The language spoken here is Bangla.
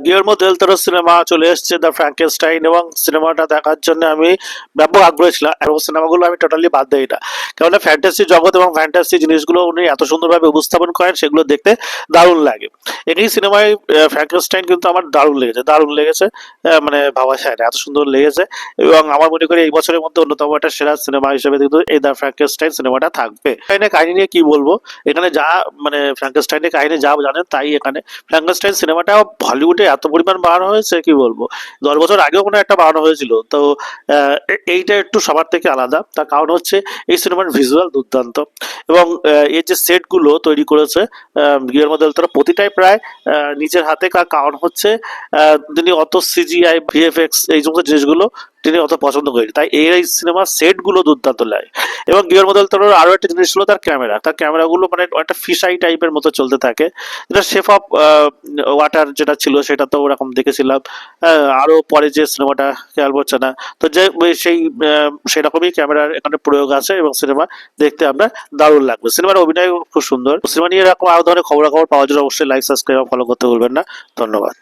গিয়ার্মো দেল তোরো সিনেমা চলে এসেছে দ্য ফ্র্যাঙ্কেনস্টাইন, এবং সিনেমাটা দেখার জন্য আমি ব্যাপক আগ্রহী ছিলাম, এবং সিনেমাগুলো আমি টোটালি বাদ দিই না। কেননা ফ্যান্টাসি জগৎ এবং ফ্যান্টাসি জিনিসগুলো উনি এত সুন্দরভাবে উপস্থাপন করেন, সেগুলো দেখতে দারুণ লাগে। এই সিনেমায় ফ্র্যাঙ্কেনস্টাইন কিন্তু আমার দারুণ লেগেছে, দারুণ লেগেছে। মানে ভাবা যায় না, এত সুন্দর লেগেছে। এবং আমার মনে করি এই বছরের মধ্যে অন্যতম একটা সেরা সিনেমা হিসেবে কিন্তু এই দ্য ফ্র্যাঙ্কেনস্টাইন সিনেমাটা থাকবে। এখানে কাহিনী নিয়ে কি বলবো, এখানে যা মানে ফ্র্যাঙ্কেনস্টাইনের কাহিনী যা জানেন তাই এখানে। ফ্র্যাঙ্কেনস্টাইন সিনেমাটা হলিউডে এত পরিমাণ বানানো হয়েছে কি বলবো, 10 বছর আগেও কোনো একটা বানানো হয়েছিল। তো এইটা একটু সবার থেকে আলাদা, তার কারণ হচ্ছে এই সিনেমার ভিজুয়াল দুর্দান্ত, এবং এর যে সেটগুলো তৈরি করেছে গিয়ার্মো দেল তোরো, প্রতিটাই প্রায় নিজের হাতে। কারণ হচ্ছে তিনি অত সিজিআই ভিএফএক্স এই সমস্ত জিনিসগুলো তিনি অত পছন্দ করেন, তাই এই সিনেমার সেটগুলো দুর্দান্ত লাগে। এবং গিয়ার্মো দেল তোরোর আরো একটা জিনিস ছিল তার ক্যামেরা, তার ক্যামেরাগুলো মানে একটা ফিশাই টাইপের মতো চলতে থাকে, যেটা শেফ অফ ওয়াটার যেটা ছিল সেটা তো ওরকম দেখেছিলাম। আরো পরে যে সিনেমাটা খেয়াল পড়ছে না, তো যে সেই সেরকমই ক্যামেরার এখানে প্রয়োগ আছে, এবং সিনেমা দেখতে আমরা দারুণ লাগবে। সিনেমার অভিনয় খুব সুন্দর। সিনেমা নিয়ে এরকম আরো ধরনের খবরাখবর পাওয়ার জন্য অবশ্যই লাইক, সাবস্ক্রাইব, ফলো করতে ভুলবেন না। ধন্যবাদ।